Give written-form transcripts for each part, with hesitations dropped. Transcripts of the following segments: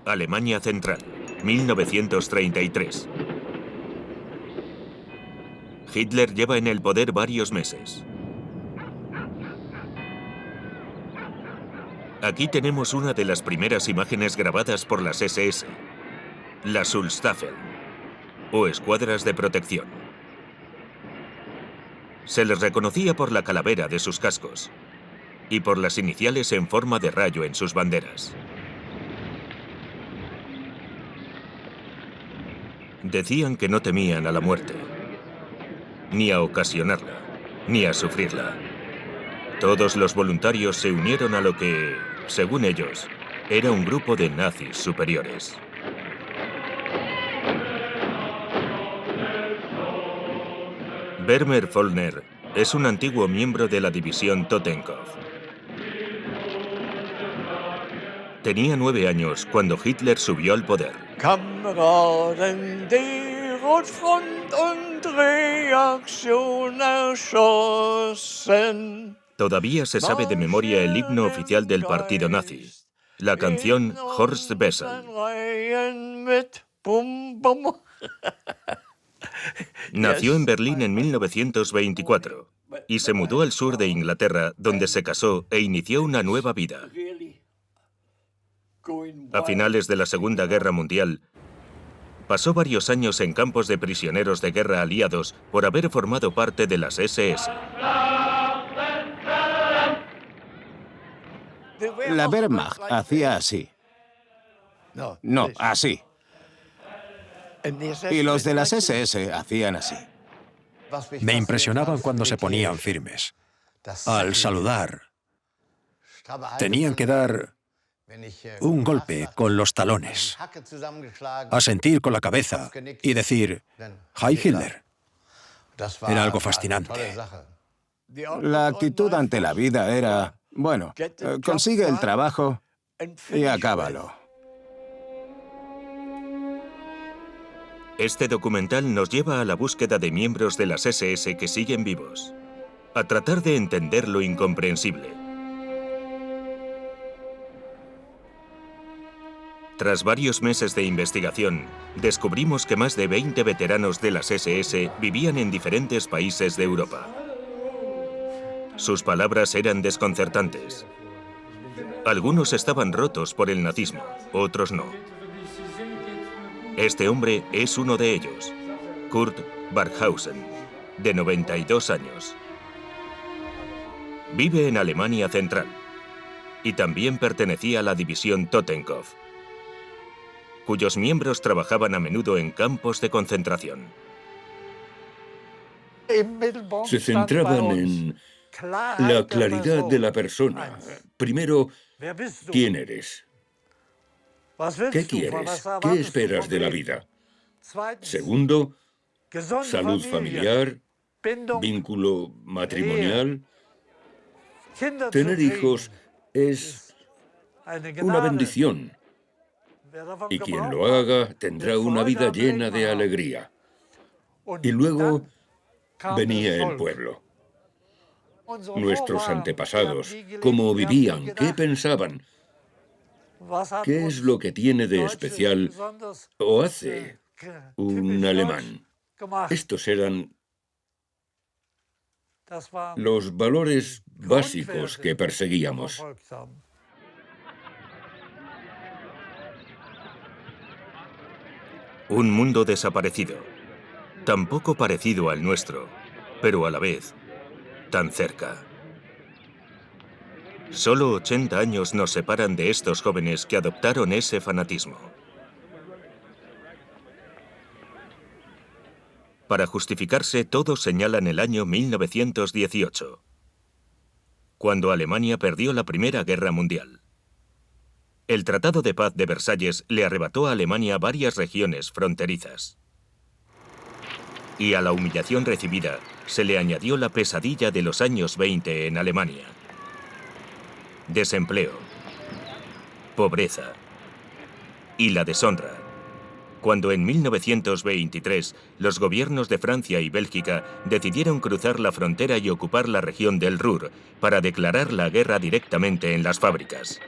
Alemania Central, 1933. Hitler lleva en el poder varios meses. Aquí tenemos una de las primeras imágenes grabadas por las SS, las Schutzstaffel, o escuadras de protección. Se les reconocía por la calavera de sus cascos y por las iniciales en forma de rayo en sus banderas. Decían que no temían a la muerte, ni a ocasionarla, ni a sufrirla. Todos los voluntarios se unieron a lo que, según ellos, era un grupo de nazis superiores. Werner Vollner es un antiguo miembro de la división Totenkopf. Tenía 9 años cuando Hitler subió al poder. Kameraden der Rotfront und Reaktion erschossen. Todavía se sabe de memoria el himno oficial del partido nazi, la canción Horst Wessel. Nació en Berlín en 1924 y se mudó al sur de Inglaterra, donde se casó e inició una nueva vida. A finales de la Segunda Guerra Mundial, pasó varios años en campos de prisioneros de guerra aliados por haber formado parte de las SS. La Wehrmacht hacía así. No, así. Y los de las SS hacían así. Me impresionaban cuando se ponían firmes. Al saludar, tenían que dar un golpe con los talones, asentir con la cabeza y decir «Heil Hitler». Era algo fascinante. La actitud ante la vida era, bueno, consigue el trabajo y acábalo. Este documental nos lleva a la búsqueda de miembros de las SS que siguen vivos, a tratar de entender lo incomprensible. Tras varios meses de investigación, descubrimos que más de 20 veteranos de las SS vivían en diferentes países de Europa. Sus palabras eran desconcertantes. Algunos estaban rotos por el nazismo, otros no. Este hombre es uno de ellos, Kurt Barkhausen, de 92 años. Vive en Alemania Central y también pertenecía a la división Totenkopf, cuyos miembros trabajaban a menudo en campos de concentración. Se centraban en la claridad de la persona. Primero, ¿quién eres? ¿Qué quieres? ¿Qué esperas de la vida? Segundo, salud familiar, vínculo matrimonial. Tener hijos es una bendición. Y quien lo haga tendrá una vida llena de alegría. Y luego venía el pueblo. Nuestros antepasados, cómo vivían, qué pensaban, qué es lo que tiene de especial o hace un alemán. Estos eran los valores básicos que perseguíamos. Un mundo desaparecido, tan poco parecido al nuestro, pero a la vez tan cerca. Solo 80 años nos separan de estos jóvenes que adoptaron ese fanatismo. Para justificarse, todos señalan el año 1918, cuando Alemania perdió la Primera Guerra Mundial. El Tratado de Paz de Versalles le arrebató a Alemania varias regiones fronterizas. Y a la humillación recibida se le añadió la pesadilla de los años 20 en Alemania. Desempleo, pobreza y la deshonra, cuando en 1923 los gobiernos de Francia y Bélgica decidieron cruzar la frontera y ocupar la región del Ruhr para declarar la guerra directamente en las fábricas.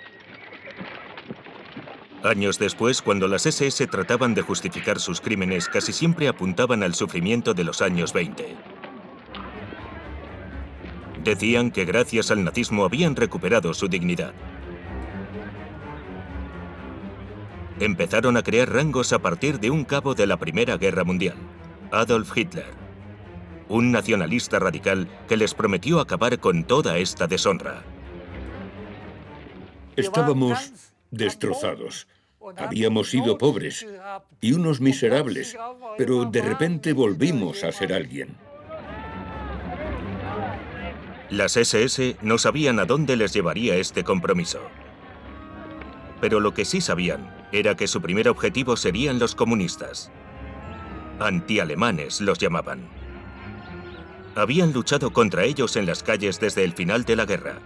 Años después, cuando las SS trataban de justificar sus crímenes, casi siempre apuntaban al sufrimiento de los años 20. Decían que gracias al nazismo habían recuperado su dignidad. Empezaron a crear rangos a partir de un cabo de la Primera Guerra Mundial, Adolf Hitler, un nacionalista radical que les prometió acabar con toda esta deshonra. Estábamos destrozados. Habíamos sido pobres y unos miserables, pero de repente volvimos a ser alguien. Las SS no sabían a dónde les llevaría este compromiso. Pero lo que sí sabían era que su primer objetivo serían los comunistas. Antialemanes los llamaban. Habían luchado contra ellos en las calles desde el final de la guerra.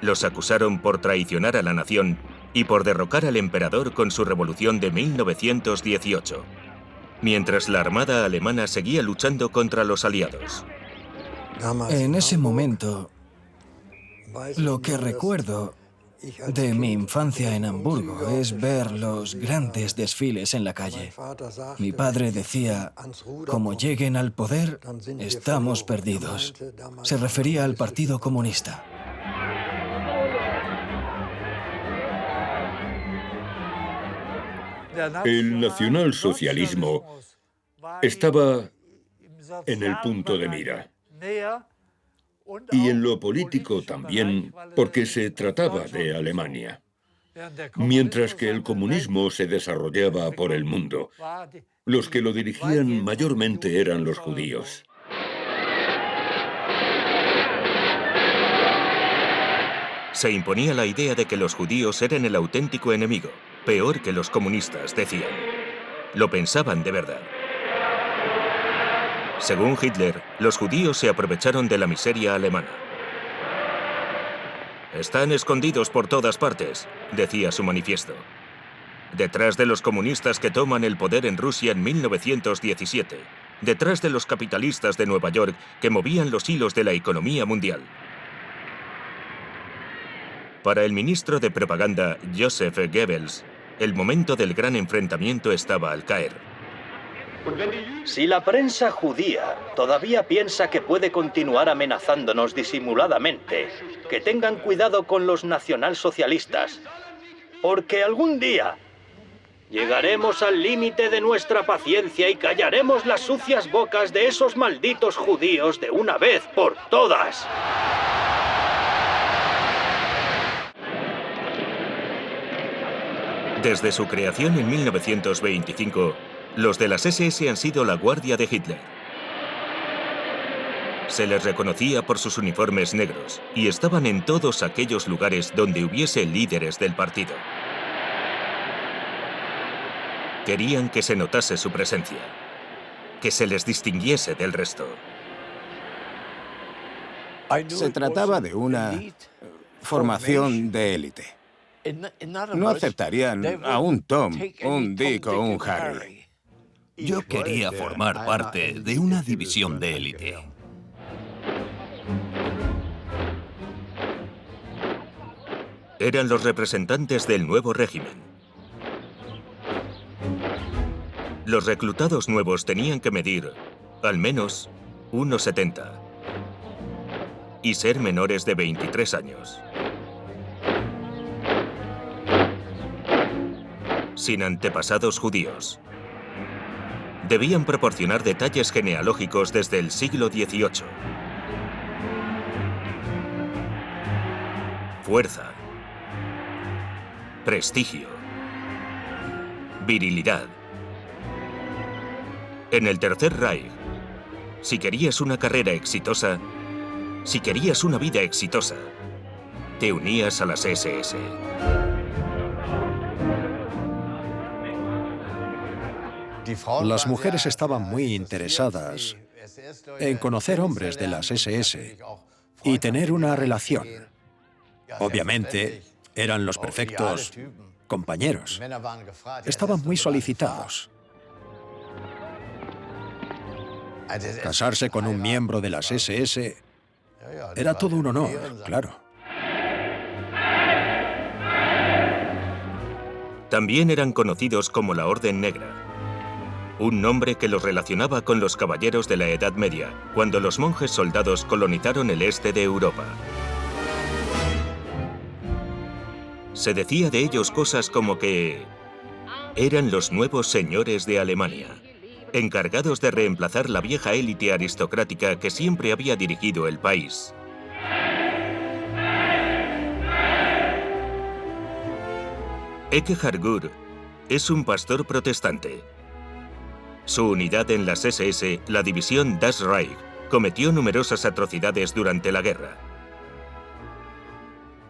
Los acusaron por traicionar a la nación y por derrocar al emperador con su revolución de 1918, mientras la armada alemana seguía luchando contra los aliados. En ese momento, lo que recuerdo de mi infancia en Hamburgo es ver los grandes desfiles en la calle. Mi padre decía, como lleguen al poder, estamos perdidos. Se refería al Partido Comunista. El nacionalsocialismo estaba en el punto de mira. Y en lo político también, porque se trataba de Alemania. Mientras que el comunismo se desarrollaba por el mundo, los que lo dirigían mayormente eran los judíos. Se imponía la idea de que los judíos eran el auténtico enemigo, peor que los comunistas, decían. Lo pensaban de verdad. Según Hitler, los judíos se aprovecharon de la miseria alemana. Están escondidos por todas partes, decía su manifiesto. Detrás de los comunistas que toman el poder en Rusia en 1917, detrás de los capitalistas de Nueva York que movían los hilos de la economía mundial. Para el ministro de propaganda, Joseph Goebbels, el momento del gran enfrentamiento estaba al caer. Si la prensa judía todavía piensa que puede continuar amenazándonos disimuladamente, que tengan cuidado con los nacionalsocialistas, porque algún día llegaremos al límite de nuestra paciencia y callaremos las sucias bocas de esos malditos judíos de una vez por todas. Desde su creación en 1925, los de las SS han sido la guardia de Hitler. Se les reconocía por sus uniformes negros y estaban en todos aquellos lugares donde hubiese líderes del partido. Querían que se notase su presencia, que se les distinguiese del resto. Se trataba de una formación de élite. No aceptarían a un Tom, un Dick o un Harry. Yo quería formar parte de una división de élite. Eran los representantes del nuevo régimen. Los reclutados nuevos tenían que medir al menos 1,70 y ser menores de 23 años. Sin antepasados judíos. Debían proporcionar detalles genealógicos desde el siglo XVIII. Fuerza. Prestigio. Virilidad. En el Tercer Reich, si querías una carrera exitosa, si querías una vida exitosa, te unías a las SS. Las mujeres estaban muy interesadas en conocer hombres de las SS y tener una relación. Obviamente, eran los perfectos compañeros. Estaban muy solicitados. Casarse con un miembro de las SS era todo un honor, claro. También eran conocidos como la Orden Negra, un nombre que los relacionaba con los caballeros de la Edad Media, cuando los monjes soldados colonizaron el este de Europa. Se decía de ellos cosas como que eran los nuevos señores de Alemania, encargados de reemplazar la vieja élite aristocrática que siempre había dirigido el país. Ekkehard Gur es un pastor protestante. Su unidad en las SS, la división Das Reich, cometió numerosas atrocidades durante la guerra.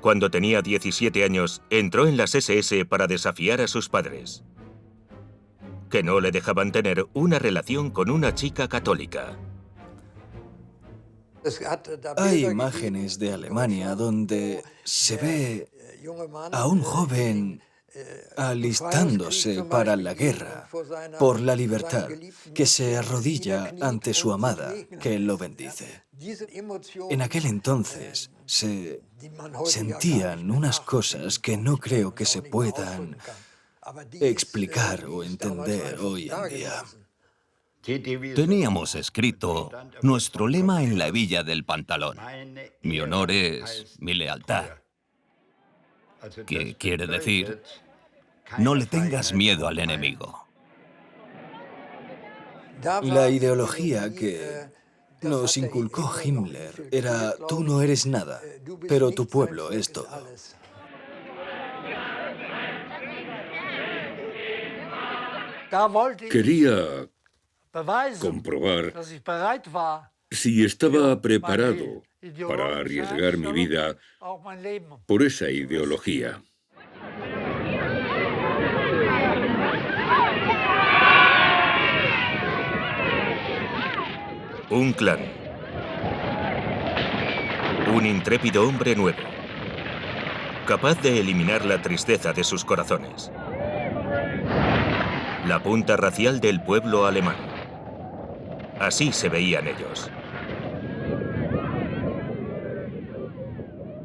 Cuando tenía 17 años, entró en las SS para desafiar a sus padres, que no le dejaban tener una relación con una chica católica. Hay imágenes de Alemania donde se ve a un joven alistándose para la guerra por la libertad, que se arrodilla ante su amada, que lo bendice. En aquel entonces se sentían unas cosas que no creo que se puedan explicar o entender hoy en día. Teníamos escrito nuestro lema en la hebilla del pantalón. Mi honor es mi lealtad. ¿Qué quiere decir? No le tengas miedo al enemigo. La ideología que nos inculcó Himmler era: tú no eres nada, pero tu pueblo es todo. Quería comprobar si estaba preparado para arriesgar mi vida por esa ideología. Un clan. Un intrépido hombre nuevo, capaz de eliminar la tristeza de sus corazones. La punta racial del pueblo alemán. Así se veían ellos.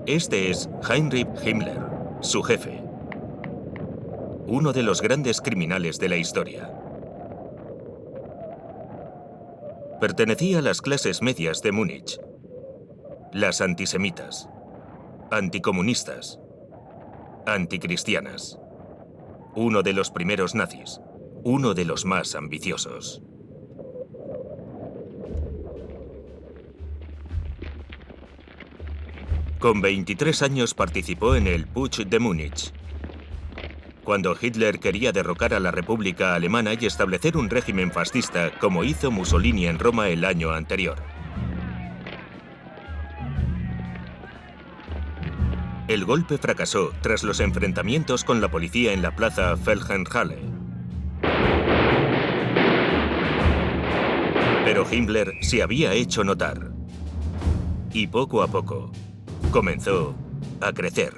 Este es Heinrich Himmler, su jefe. Uno de los grandes criminales de la historia. Pertenecía a las clases medias de Múnich. Las antisemitas, anticomunistas, anticristianas. Uno de los primeros nazis, uno de los más ambiciosos. Con 23 años participó en el Putsch de Múnich, cuando Hitler quería derrocar a la República Alemana y establecer un régimen fascista como hizo Mussolini en Roma el año anterior. El golpe fracasó tras los enfrentamientos con la policía en la plaza Feldherrnhalle. Pero Himmler se había hecho notar. Y poco a poco comenzó a crecer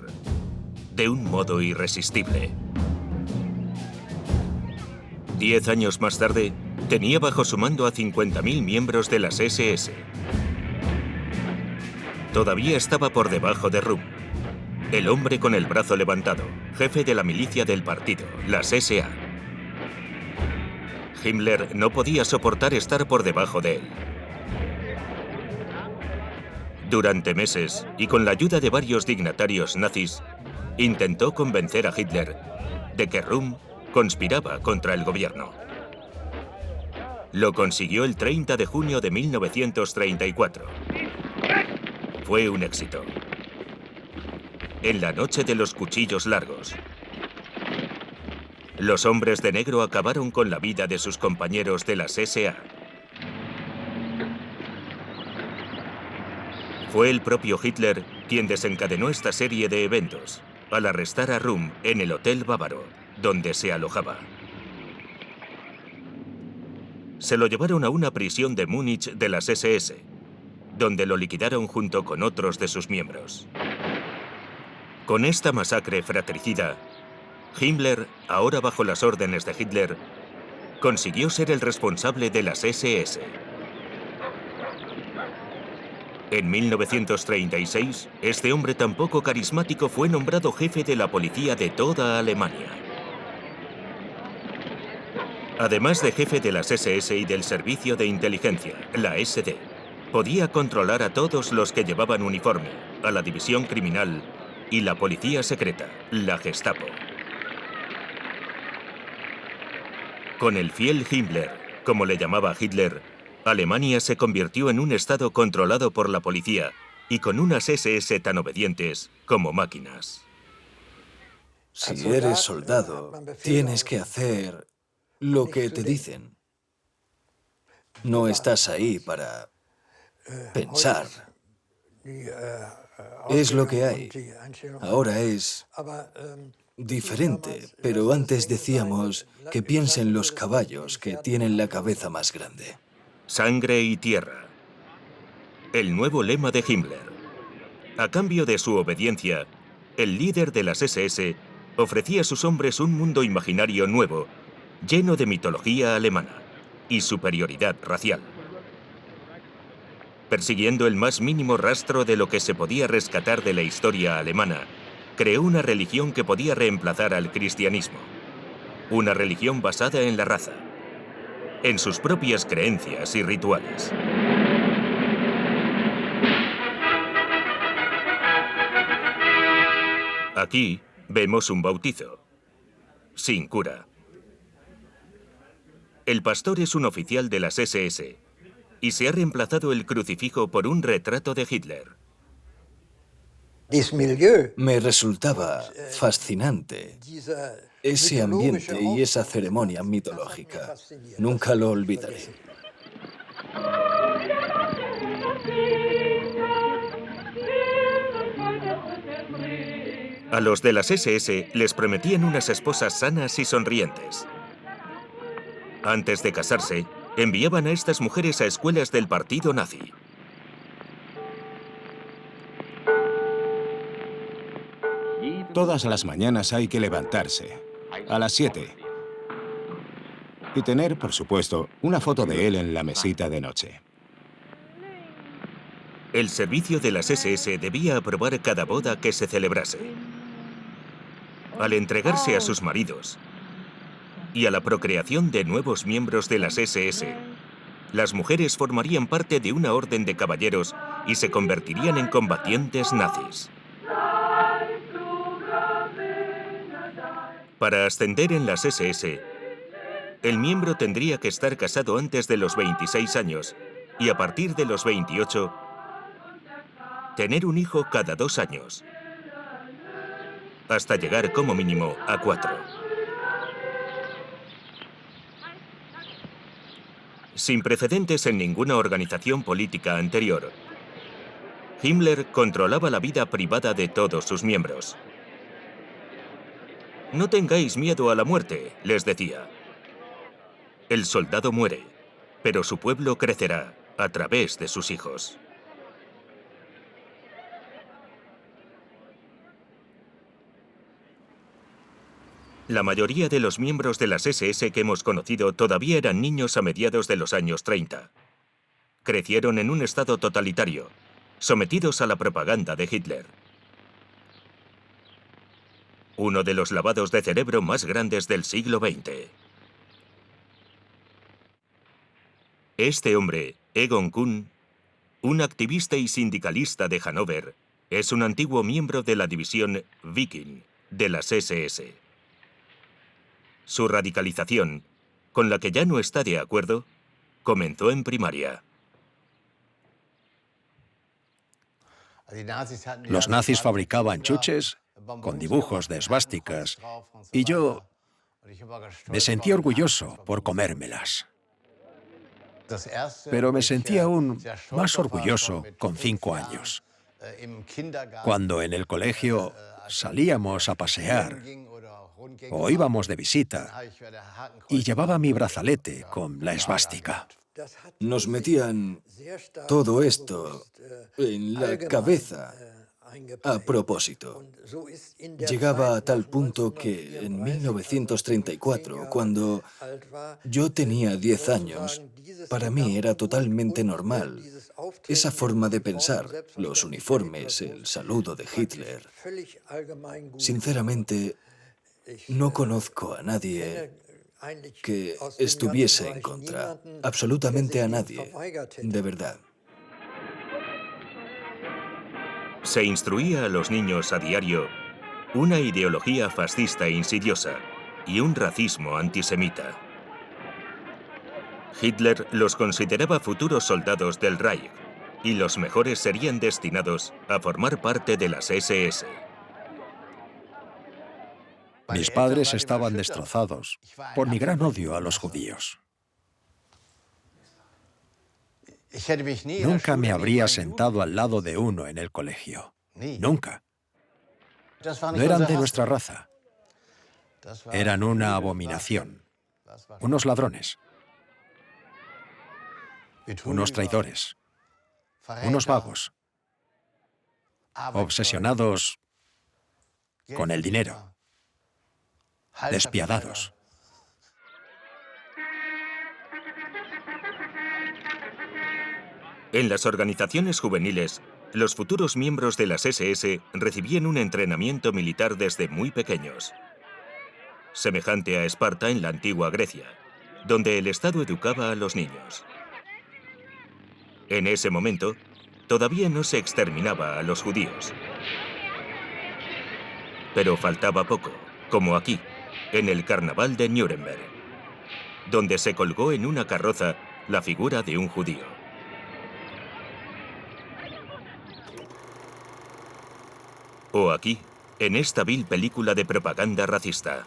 de un modo irresistible. 10 años más tarde, tenía bajo su mando a 50.000 miembros de las SS. Todavía estaba por debajo de Röhm, el hombre con el brazo levantado, jefe de la milicia del partido, las SA. Himmler no podía soportar estar por debajo de él. Durante meses, y con la ayuda de varios dignatarios nazis, intentó convencer a Hitler de que Röhm conspiraba contra el gobierno. Lo consiguió el 30 de junio de 1934. Fue un éxito. En la noche de los cuchillos largos, los hombres de negro acabaron con la vida de sus compañeros de las SA. Fue el propio Hitler quien desencadenó esta serie de eventos, al arrestar a Röhm en el Hotel Bávaro, donde se alojaba. Se lo llevaron a una prisión de Múnich de las SS, donde lo liquidaron junto con otros de sus miembros. Con esta masacre fratricida, Himmler, ahora bajo las órdenes de Hitler, consiguió ser el responsable de las SS. En 1936, este hombre tan poco carismático fue nombrado jefe de la policía de toda Alemania. Además de jefe de las SS y del Servicio de Inteligencia, la SD, podía controlar a todos los que llevaban uniforme, a la división criminal y la policía secreta, la Gestapo. Con el fiel Himmler, como le llamaba Hitler, Alemania se convirtió en un estado controlado por la policía y con unas SS tan obedientes como máquinas. Si eres soldado, tienes que hacer lo que te dicen. No estás ahí para pensar. Es lo que hay. Ahora es diferente, pero antes decíamos que piensen los caballos que tienen la cabeza más grande. Sangre y tierra. El nuevo lema de Himmler. A cambio de su obediencia, el líder de las SS ofrecía a sus hombres un mundo imaginario nuevo, lleno de mitología alemana y superioridad racial. Persiguiendo el más mínimo rastro de lo que se podía rescatar de la historia alemana, creó una religión que podía reemplazar al cristianismo. Una religión basada en la raza, en sus propias creencias y rituales. Aquí vemos un bautizo, sin cura. El pastor es un oficial de las SS y se ha reemplazado el crucifijo por un retrato de Hitler. Me resultaba fascinante ese ambiente y esa ceremonia mitológica. Nunca lo olvidaré. A los de las SS les prometían unas esposas sanas y sonrientes. Antes de casarse, enviaban a estas mujeres a escuelas del partido nazi. Todas las mañanas hay que levantarse, a las 7. Y tener, por supuesto, una foto de él en la mesita de noche. El servicio de las SS debía aprobar cada boda que se celebrase. Al entregarse a sus maridos y a la procreación de nuevos miembros de las SS, las mujeres formarían parte de una orden de caballeros y se convertirían en combatientes nazis. Para ascender en las SS, el miembro tendría que estar casado antes de los 26 años y a partir de los 28, tener un hijo cada 2 años, hasta llegar como mínimo a 4. Sin precedentes en ninguna organización política anterior, Himmler controlaba la vida privada de todos sus miembros. No tengáis miedo a la muerte, les decía. El soldado muere, pero su pueblo crecerá a través de sus hijos. La mayoría de los miembros de las SS que hemos conocido todavía eran niños a mediados de los años 30. Crecieron en un estado totalitario, sometidos a la propaganda de Hitler. Uno de los lavados de cerebro más grandes del siglo XX. Este hombre, Egon Kuhn, un activista y sindicalista de Hannover, es un antiguo miembro de la división Viking de las SS. Su radicalización, con la que ya no está de acuerdo, comenzó en primaria. Los nazis fabricaban chuches con dibujos de esvásticas y yo me sentía orgulloso por comérmelas. Pero me sentía aún más orgulloso con 5 años, cuando en el colegio salíamos a pasear o íbamos de visita y llevaba mi brazalete con la esvástica. Nos metían todo esto en la cabeza a propósito. Llegaba a tal punto que en 1934, cuando yo tenía 10 años, para mí era totalmente normal esa forma de pensar, los uniformes, el saludo de Hitler. Sinceramente, no conozco a nadie que estuviese en contra. Absolutamente a nadie. De verdad. Se instruía a los niños a diario una ideología fascista e insidiosa y un racismo antisemita. Hitler los consideraba futuros soldados del Reich y los mejores serían destinados a formar parte de las SS. Mis padres estaban destrozados por mi gran odio a los judíos. Nunca me habría sentado al lado de uno en el colegio. Nunca. No eran de nuestra raza. Eran una abominación. Unos ladrones. Unos traidores. Unos vagos. Obsesionados con el dinero. Despiadados. En las organizaciones juveniles, los futuros miembros de las SS recibían un entrenamiento militar desde muy pequeños, semejante a Esparta en la antigua Grecia, donde el Estado educaba a los niños. En ese momento, todavía no se exterminaba a los judíos. Pero faltaba poco, como aquí, en el Carnaval de Nuremberg, donde se colgó en una carroza la figura de un judío. O aquí, en esta vil película de propaganda racista.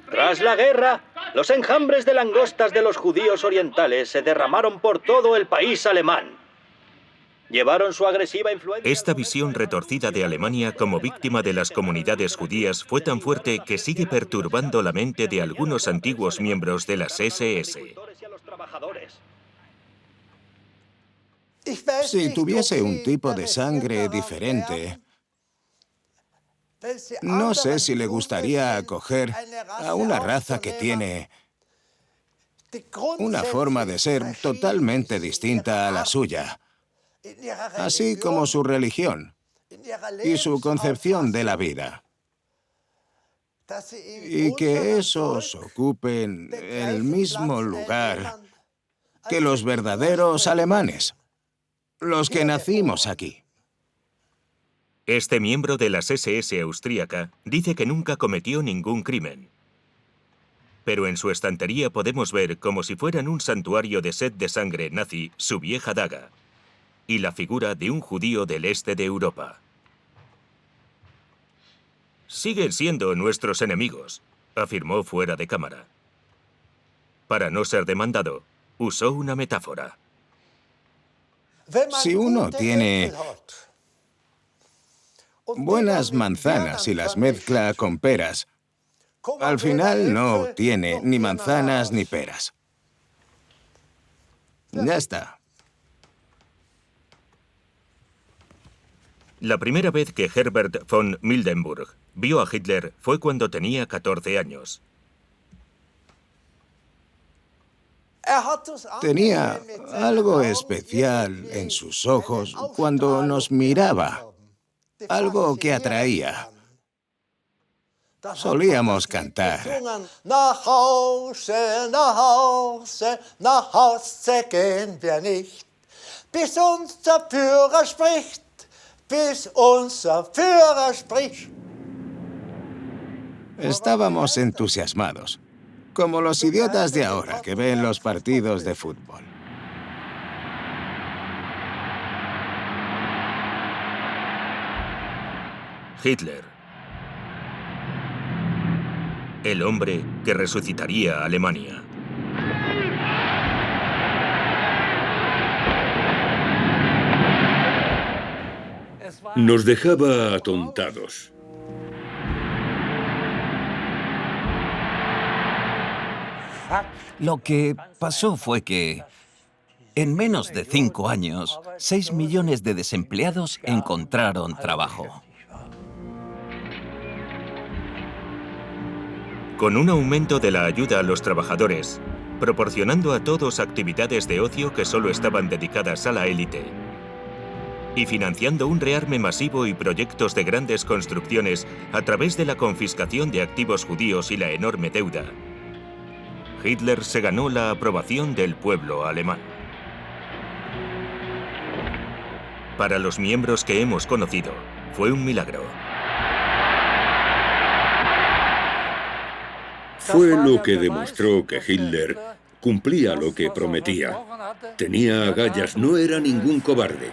Tras la guerra, los enjambres de langostas de los judíos orientales se derramaron por todo el país alemán. Llevaron su agresiva influencia... Esta visión retorcida de Alemania como víctima de las comunidades judías fue tan fuerte que sigue perturbando la mente de algunos antiguos miembros de las SS. Si tuviese un tipo de sangre diferente, no sé si le gustaría acoger a una raza que tiene una forma de ser totalmente distinta a la suya, así como su religión y su concepción de la vida. Y que esos ocupen el mismo lugar que los verdaderos alemanes, los que nacimos aquí. Este miembro de las SS austríaca dice que nunca cometió ningún crimen. Pero en su estantería podemos ver, como si fueran un santuario de sed de sangre nazi, su vieja daga y la figura de un judío del este de Europa. Siguen siendo nuestros enemigos, afirmó fuera de cámara. Para no ser demandado, usó una metáfora. Si uno tiene buenas manzanas y las mezcla con peras, al final no obtiene ni manzanas ni peras. Ya está. La primera vez que Herbert von Mildenburg vio a Hitler fue cuando tenía 14 años. Tenía algo especial en sus ojos cuando nos miraba, algo que atraía. Solíamos cantar. Nach Hause, nach Hause, nach Hause gehen wir nicht, bis unser Führer spricht, bis unser Führer spricht. Estábamos entusiasmados, como los idiotas de ahora que ven los partidos de fútbol. Hitler. El hombre que resucitaría a Alemania. Nos dejaba atontados. Lo que pasó fue que, en menos de 5 años, 6 millones de desempleados encontraron trabajo. Con un aumento de la ayuda a los trabajadores, proporcionando a todos actividades de ocio que solo estaban dedicadas a la élite, y financiando un rearme masivo y proyectos de grandes construcciones a través de la confiscación de activos judíos y la enorme deuda, Hitler se ganó la aprobación del pueblo alemán. Para los miembros que hemos conocido, fue un milagro. Fue lo que demostró que Hitler cumplía lo que prometía. Tenía agallas, no era ningún cobarde.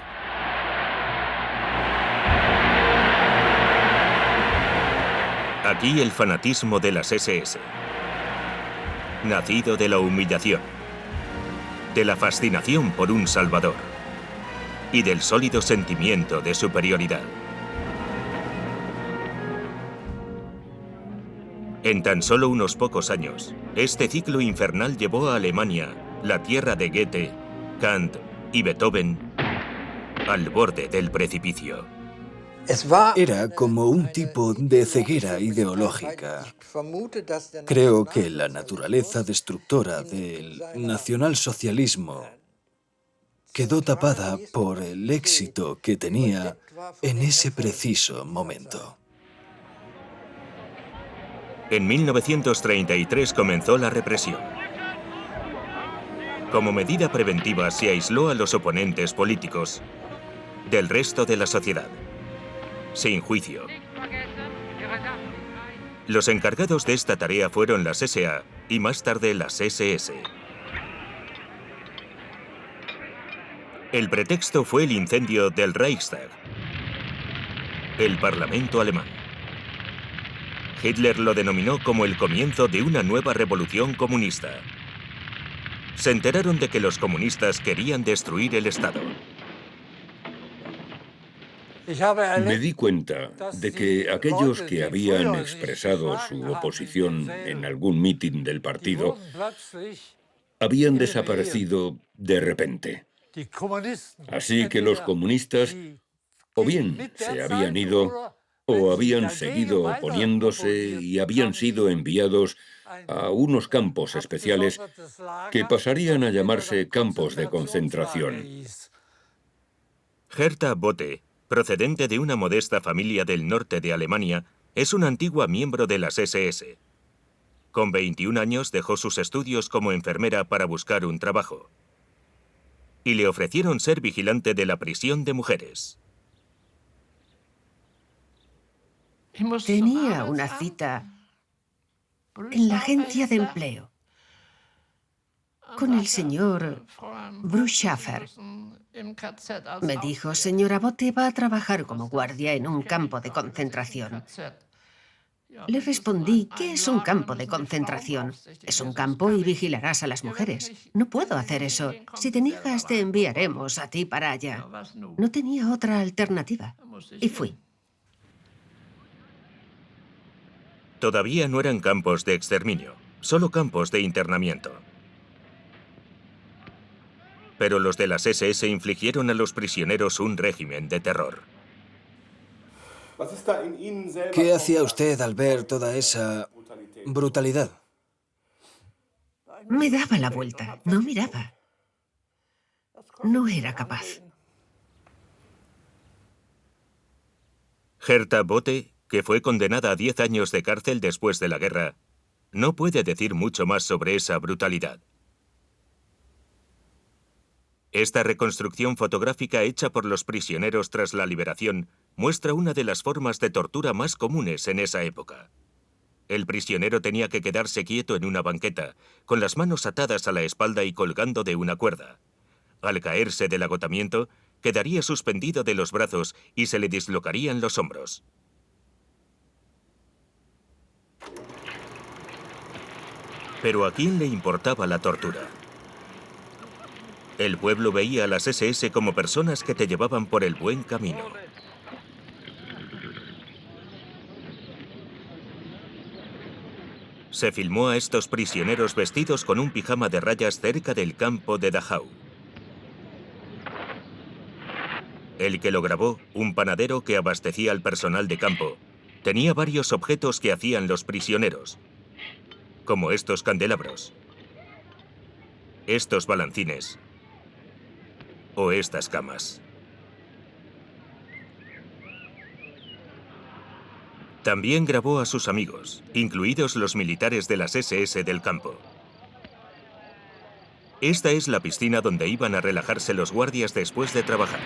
Aquí el fanatismo de las SS, nacido de la humillación, de la fascinación por un salvador y del sólido sentimiento de superioridad. En tan solo unos pocos años, este ciclo infernal llevó a Alemania, la tierra de Goethe, Kant y Beethoven, al borde del precipicio. Era como un tipo de ceguera ideológica. Creo que la naturaleza destructora del nacionalsocialismo quedó tapada por el éxito que tenía en ese preciso momento. En 1933 comenzó la represión. Como medida preventiva se aisló a los oponentes políticos del resto de la sociedad, sin juicio. Los encargados de esta tarea fueron las SA y más tarde las SS. El pretexto fue el incendio del Reichstag, el Parlamento alemán. Hitler lo denominó como el comienzo de una nueva revolución comunista. Se enteraron de que los comunistas querían destruir el Estado. Me di cuenta de que aquellos que habían expresado su oposición en algún mitin del partido habían desaparecido de repente. Así que los comunistas o bien se habían ido o habían seguido oponiéndose y habían sido enviados a unos campos especiales que pasarían a llamarse campos de concentración. Hertha Botte, procedente de una modesta familia del norte de Alemania, es una antigua miembro de las SS. Con 21 años dejó sus estudios como enfermera para buscar un trabajo. Y le ofrecieron ser vigilante de la prisión de mujeres. Tenía una cita en la agencia de empleo con el señor Bruchschaffer. Me dijo, señora Botte, va a trabajar como guardia en un campo de concentración. Le respondí, ¿qué es un campo de concentración? Es un campo y vigilarás a las mujeres. No puedo hacer eso. Si te niegas, te enviaremos a ti para allá. No tenía otra alternativa. Y fui. Todavía no eran campos de exterminio, solo campos de internamiento. Pero los de las SS infligieron a los prisioneros un régimen de terror. ¿Qué hacía usted al ver toda esa brutalidad? Me daba la vuelta, no miraba. No era capaz. Hertha Botte, que fue condenada a 10 años de cárcel después de la guerra, no puede decir mucho más sobre esa brutalidad. Esta reconstrucción fotográfica hecha por los prisioneros tras la liberación muestra una de las formas de tortura más comunes en esa época. El prisionero tenía que quedarse quieto en una banqueta, con las manos atadas a la espalda y colgando de una cuerda. Al caerse del agotamiento, quedaría suspendido de los brazos y se le dislocarían los hombros. Pero ¿a quién le importaba la tortura? El pueblo veía a las SS como personas que te llevaban por el buen camino. Se filmó a estos prisioneros vestidos con un pijama de rayas cerca del campo de Dachau. El que lo grabó, un panadero que abastecía al personal de campo, tenía varios objetos que hacían los prisioneros, como estos candelabros, estos balancines o estas camas. También grabó a sus amigos, incluidos los militares de las SS del campo. Esta es la piscina donde iban a relajarse los guardias después de trabajar.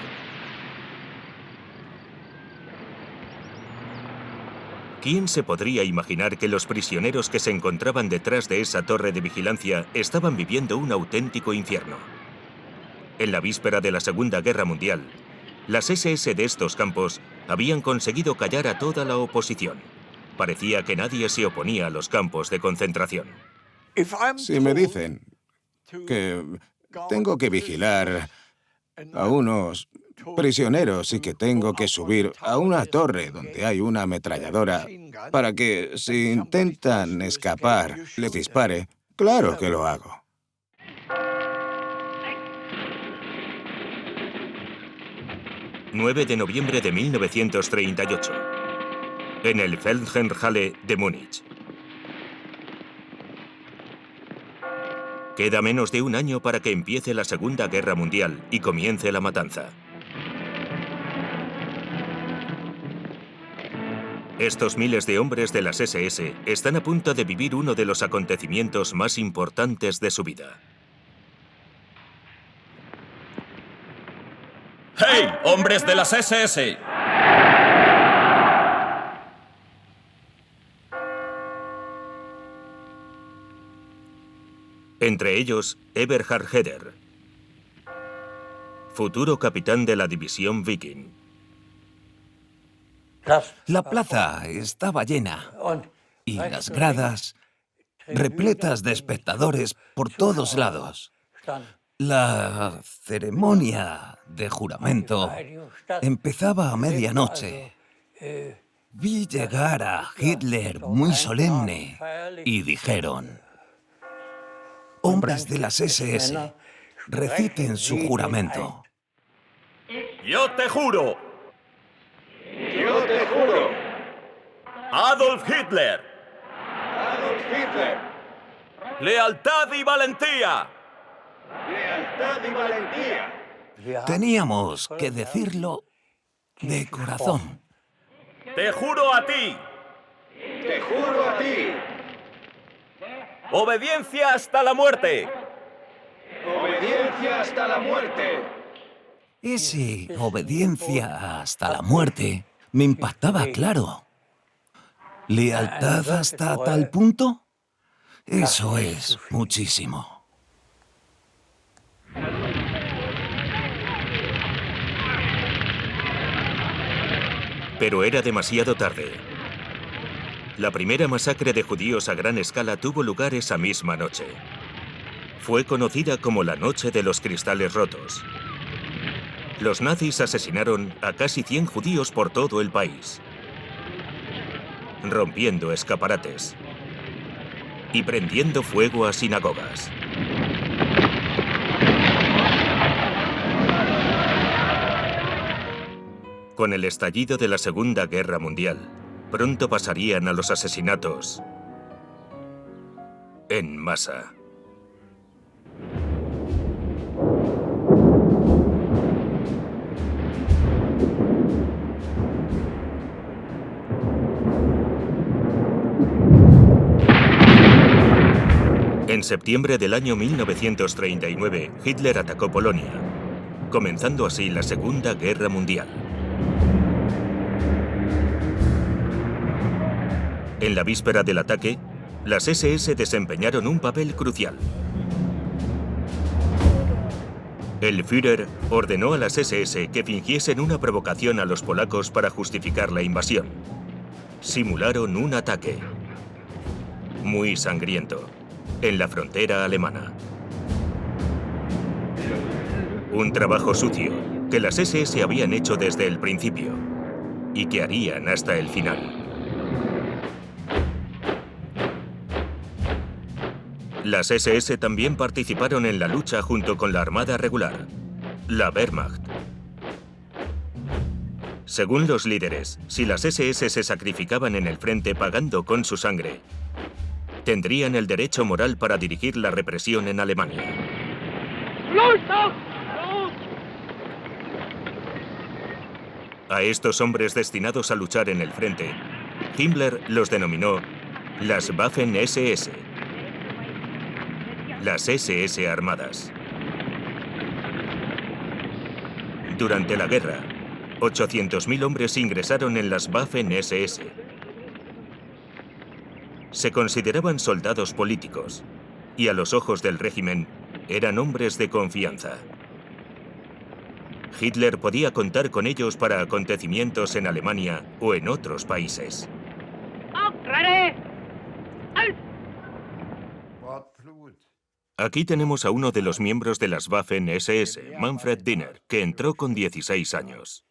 ¿Quién se podría imaginar que los prisioneros que se encontraban detrás de esa torre de vigilancia estaban viviendo un auténtico infierno? En la víspera de la Segunda Guerra Mundial, las SS de estos campos habían conseguido callar a toda la oposición. Parecía que nadie se oponía a los campos de concentración. Si me dicen que tengo que vigilar a unos prisioneros y que tengo que subir a una torre donde hay una ametralladora para que, si intentan escapar, les dispare, claro que lo hago. ...9 de noviembre de 1938... en el Feldherrnhalle de Múnich. Queda menos de un año para que empiece la Segunda Guerra Mundial y comience la matanza. Estos miles de hombres de las SS están a punto de vivir uno de los acontecimientos más importantes de su vida. ¡Hey, hombres de las SS! Entre ellos, Eberhard Heder, futuro capitán de la división Viking. La plaza estaba llena y las gradas repletas de espectadores por todos lados. La ceremonia de juramento empezaba a medianoche. Vi llegar a Hitler muy solemne y dijeron: hombres de las SS, reciten su juramento. ¡Yo te juro! ¡Yo te juro! ¡Adolf Hitler! ¡Adolf Hitler! ¡Lealtad y valentía! ¡Lealtad y valentía! Teníamos que decirlo de corazón. ¡Te juro a ti! ¡Te juro a ti! ¡Obediencia hasta la muerte! ¡Obediencia hasta la muerte! Ese obediencia hasta la muerte me impactaba, claro. ¿Lealtad hasta tal punto? Eso es muchísimo. Pero era demasiado tarde. La primera masacre de judíos a gran escala tuvo lugar esa misma noche. Fue conocida como la Noche de los Cristales Rotos. Los nazis asesinaron a casi 100 judíos por todo el país, rompiendo escaparates y prendiendo fuego a sinagogas. Con el estallido de la Segunda Guerra Mundial, pronto pasarían a los asesinatos en masa. En septiembre del año 1939, Hitler atacó Polonia, comenzando así la Segunda Guerra Mundial. En la víspera del ataque, las SS desempeñaron un papel crucial. El Führer ordenó a las SS que fingiesen una provocación a los polacos para justificar la invasión. Simularon un ataque muy sangriento en la frontera alemana. Un trabajo sucio que las SS habían hecho desde el principio y que harían hasta el final. Las SS también participaron en la lucha junto con la Armada Regular, la Wehrmacht. Según los líderes, si las SS se sacrificaban en el frente pagando con su sangre, tendrían el derecho moral para dirigir la represión en Alemania. A estos hombres destinados a luchar en el frente, Himmler los denominó las Waffen-SS, las SS armadas. Durante la guerra, 800.000 hombres ingresaron en las Waffen-SS. Se consideraban soldados políticos y a los ojos del régimen eran hombres de confianza. Hitler podía contar con ellos para acontecimientos en Alemania o en otros países. Aquí tenemos a uno de los miembros de las Waffen-SS, Manfred Dinner, que entró con 16 años.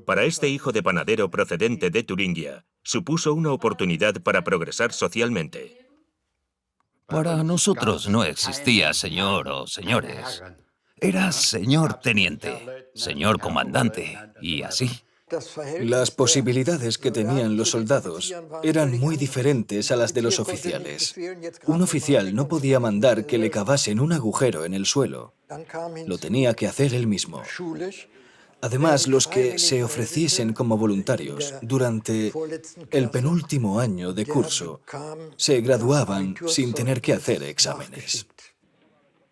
Para este hijo de panadero procedente de Turingia, supuso una oportunidad para progresar socialmente. Para nosotros no existía señor o señores. Era señor teniente, señor comandante, y así. Las posibilidades que tenían los soldados eran muy diferentes a las de los oficiales. Un oficial no podía mandar que le cavasen un agujero en el suelo. Lo tenía que hacer él mismo. Además, los que se ofreciesen como voluntarios durante el penúltimo año de curso se graduaban sin tener que hacer exámenes.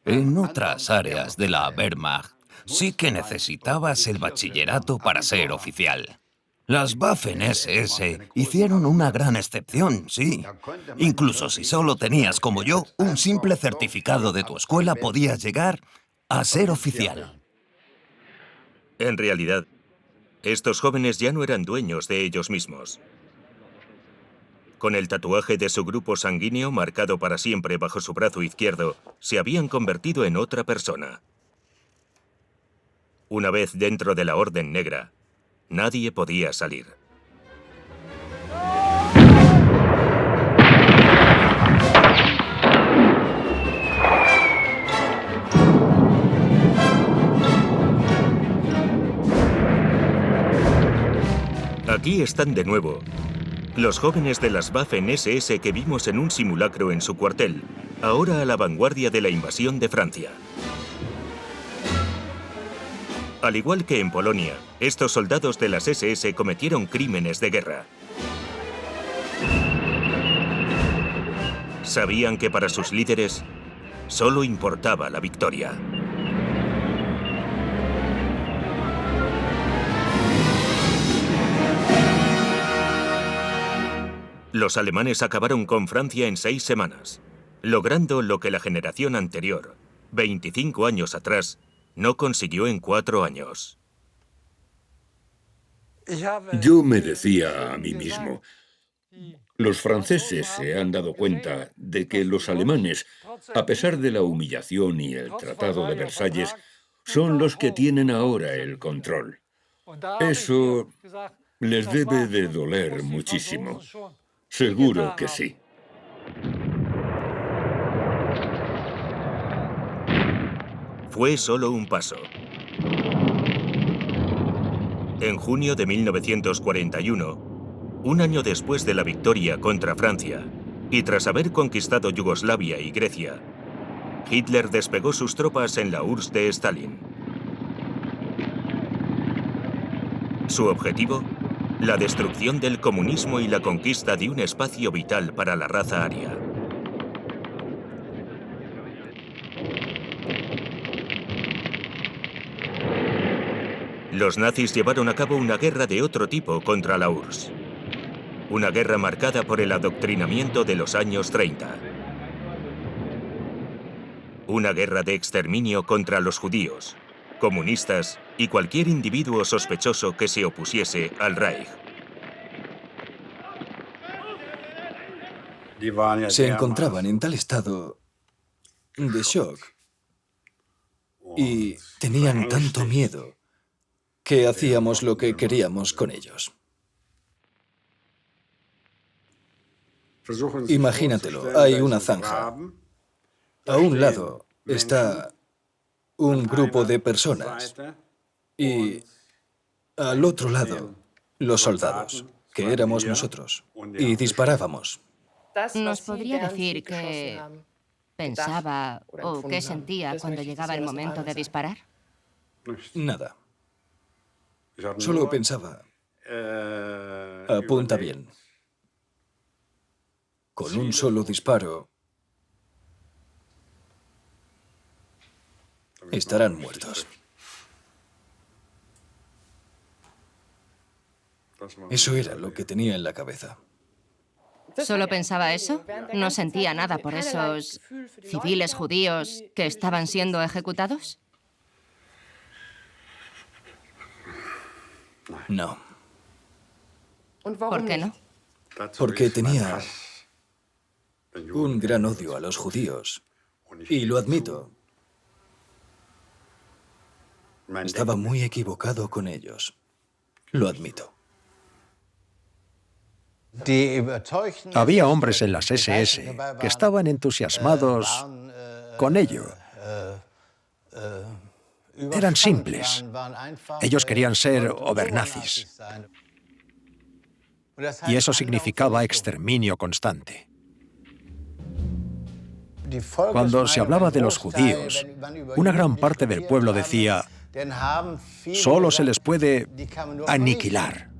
En otras áreas de la Wehrmacht sí que necesitabas el bachillerato para ser oficial. Las Waffen-SS hicieron una gran excepción, sí. Incluso si solo tenías, como yo, un simple certificado de tu escuela, podías llegar a ser oficial. En realidad, estos jóvenes ya no eran dueños de ellos mismos. Con el tatuaje de su grupo sanguíneo marcado para siempre bajo su brazo izquierdo, se habían convertido en otra persona. Una vez dentro de la Orden Negra, nadie podía salir. Aquí están de nuevo los jóvenes de las Waffen-SS que vimos en un simulacro en su cuartel, ahora a la vanguardia de la invasión de Francia. Al igual que en Polonia, estos soldados de las SS cometieron crímenes de guerra. Sabían que para sus líderes solo importaba la victoria. Los alemanes acabaron con Francia en 6 semanas, logrando lo que la generación anterior, 25 años atrás, no consiguió en 4 años. Yo me decía a mí mismo, los franceses se han dado cuenta de que los alemanes, a pesar de la humillación y el Tratado de Versalles, son los que tienen ahora el control. Eso les debe de doler muchísimo. Seguro que sí. Fue solo un paso. En junio de 1941, un año después de la victoria contra Francia, y tras haber conquistado Yugoslavia y Grecia, Hitler despegó sus tropas en la URSS de Stalin. Su objetivo: la destrucción del comunismo y la conquista de un espacio vital para la raza aria. Los nazis llevaron a cabo una guerra de otro tipo contra la URSS. Una guerra marcada por el adoctrinamiento de los años 30. Una guerra de exterminio contra los judíos, comunistas y cualquier individuo sospechoso que se opusiese al Reich. Se encontraban en tal estado de shock y tenían tanto miedo que hacíamos lo que queríamos con ellos. Imagínatelo, hay una zanja. A un lado está un grupo de personas y al otro lado los soldados, que éramos nosotros, y disparábamos. ¿Nos podría decir qué pensaba o qué sentía cuando llegaba el momento de disparar? Nada. Solo pensaba, apunta bien. con un solo disparo, estarán muertos. Eso era lo que tenía en la cabeza. ¿Solo pensaba eso? ¿No sentía nada por esos civiles judíos que estaban siendo ejecutados? No. ¿Por qué no? Porque tenía un gran odio a los judíos. Y lo admito. Estaba muy equivocado con ellos. Lo admito. Había hombres en las SS que estaban entusiasmados con ello. Eran simples. Ellos querían ser obernazis. Y eso significaba exterminio constante. Cuando se hablaba de los judíos, una gran parte del pueblo decía, solo se les puede aniquilar.